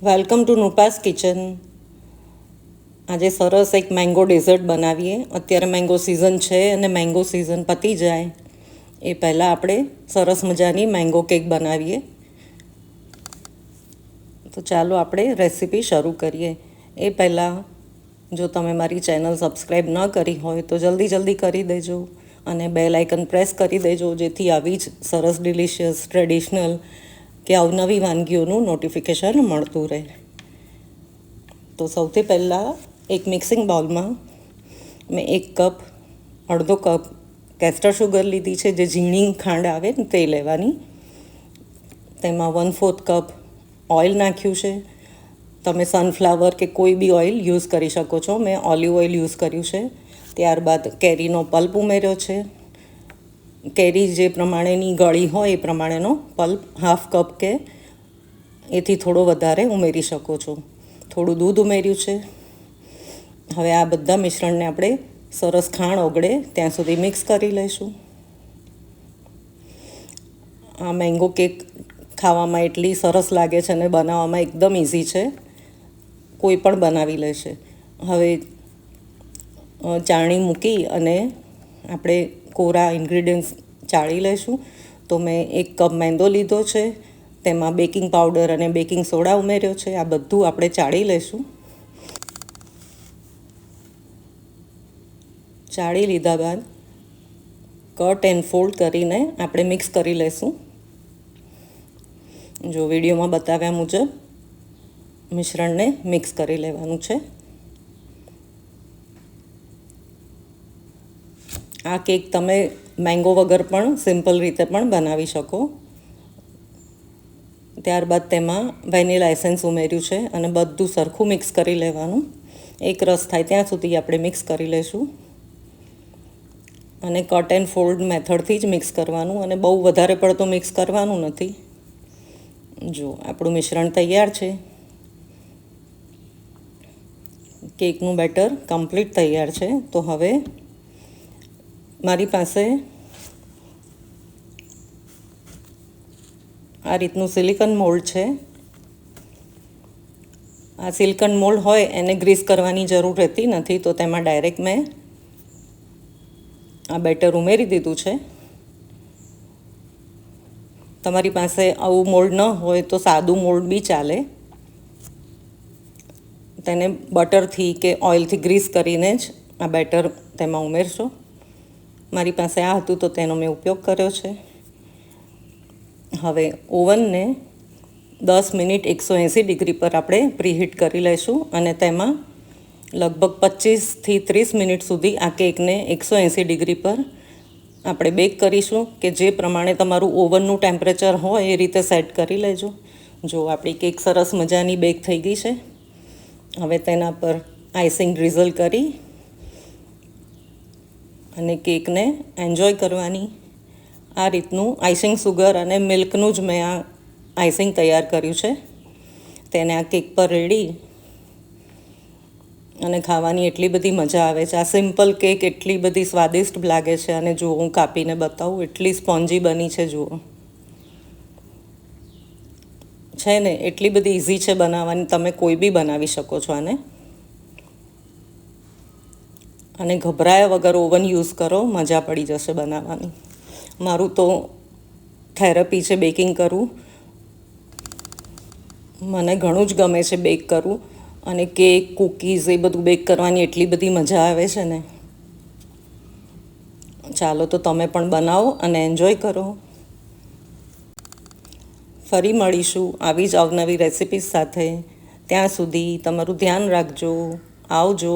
Welcome to નુપાસ kitchen. આજે સરસ એક મેંગો ડેઝર્ટ બનાવીએ. અત્યારે મેંગો સિઝન છે અને મેંગો સિઝન પતી જાય એ પહેલાં આપણે સરસ મજાની મેંગો કેક બનાવીએ. તો ચાલો આપણે રેસીપી શરૂ કરીએ. એ પહેલાં જો તમે મારી ચેનલ સબસ્ક્રાઈબ ન કરી હોય તો જલ્દી કરી દેજો અને બેલ આઇકન પ્રેસ કરી દેજો, જેથી આવી જ સરસ ડિલિશિયસ ટ્રેડિશનલ કે અવનવી વાનગીઓનું નોટિફિકેશન મળતું રહે. તો સૌથી પહેલાં એક મિક્સિંગ બાઉલમાં મેં અડધો કપ કેસ્ટર શુગર લીધી છે, જે ઝીણી ખાંડ આવે ને તે લેવાની. તેમાં 1/4 કપ ઓઇલ નાખ્યું છે. તમે સનફ્લાવર કે કોઈ બી ઓઇલ યુઝ કરી શકો છો. મેં ઓલિવ ઓઇલ યુઝ કર્યું છે. ત્યારબાદ કેરીનો પલ્પ ઉમેર્યો છે. કેરી જે પ્રમાણેની ગળી હોય એ પ્રમાણેનો પલ્પ 1/2 કપ કે એથી થોડો વધારે ઉમેરી શકો છો. થોડું દૂધ ઉમેર્યું છે. હવે આ બધા મિશ્રણને આપણે સરસ ખાંડ ઓગળે ત્યાં સુધી મિક્સ કરી લઈશું. આ મેંગો કેક ખાવામાં એટલી સરસ લાગે છે અને બનાવવામાં એકદમ ઇઝી છે, કોઈ પણ બનાવી લેશે. હવે ચાળણી મૂકી અને આપણે કોરા ઇન્ગ્રીડિયન્ટ્સ ચાળી લઈશું. તો મેં 1 કપ મેંદો લીધો છે, તેમાં બેકિંગ પાવડર અને બેકિંગ સોડા ઉમેર્યો છે. આ બધું આપણે ચાળી લઈશું. ચાળી લીધા બાદ કટ એન્ડ ફોલ્ડ કરીને આપણે મિક્સ કરી લઈશું. જો વિડીયોમાં બતાવ્યા મુજબ મિશ્રણને મિક્સ કરી લેવાનું છે. આ કેક તમે મેંગો વગર પણ સિમ્પલ રીતે પણ બનાવી શકો. ત્યારબાદ તેમાં વેનીલા એસેન્સ ઉમેર્યું છે અને બધું સરખું મિક્સ કરી લેવાનું. એક રસ થાય ત્યાં સુધી આપણે મિક્સ કરી લઈશું અને કટ એન્ડ ફોલ્ડ મેથડથી જ મિક્સ કરવાનું, અને બહુ વધારે પડતું મિક્સ કરવાનું નથી. જો આપણું મિશ્રણ તૈયાર છે. કેકનું બેટર કમ્પ્લીટ તૈયાર છે. તો હવે મારી પાસે આ રીતનું સિલિકોન મોલ્ડ છે. આ સિલિકોન મોલ્ડ હોય એને ગ્રીસ કરવાની જરૂર રહેતી નથી, તો તેમાં ડાયરેક્ટ મેં આ બેટર ઉમેરી દીધું છે. તમારી પાસે આવું મોલ્ડ ન હોય તો સાદું મોલ્ડ બી ચાલે. તેને બટરથી કે ઓઇલથી ગ્રીસ કરીને જ આ બેટર તેમાં ઉમેરશો. મારી પાસે આ હતું તો તેનો મેં ઉપયોગ કર્યો છે. હવે ઓવનને 10 મિનિટ 180 ડિગ્રી પર આપણે પ્રીહીટ કરી લઈશું અને તેમાં લગભગ 25થી 30 મિનિટ સુધી આ કેકને 180 ડિગ્રી પર આપણે બેક કરીશું, કે જે પ્રમાણે તમારું ઓવનનું ટેમ્પરેચર હોય એ રીતે સેટ કરી લેજો. જો આપણી કેક સરસ મજાની બેક થઈ ગઈ છે. હવે તેના પર આઈસિંગ ડ્રીઝલ કરી અને કેકને એન્જોય કરવાની. આ રીતનું આઈસિંગ સુગર અને મિલ્કનું જ મેં આ આઈસિંગ તૈયાર કર્યું છે. તેને આ કેક પર રેડી અને ખાવાની એટલી બધી મજા આવે છે. આ સિમ્પલ કેક એટલી બધી સ્વાદિષ્ટ લાગે છે, અને જો હું કાપીને બતાવું એટલી સ્પોન્જી બની છે. જુઓ છે ને, એટલી બધી ઇઝી છે બનાવવાની. તમે કોઈ બી બનાવી શકો છો આને. અને ગભરાયા વગર ઓવન યુઝ કરો, મજા પડી જશે બનાવવાની. મારું તો થેરપી છે બેકિંગ કરવું. મને ઘણું જ ગમે છે બેક કરવું, અને કેક કૂકીઝ એ બધું બેક કરવાની એટલી બધી મજા આવે છે ને. ચાલો તો તમે પણ બનાવો અને એન્જોય કરો. ફરી મળીશું આવી જ અવનવી રેસિપીઝ સાથે. ત્યાં સુધી તમારું ધ્યાન રાખજો. આવજો.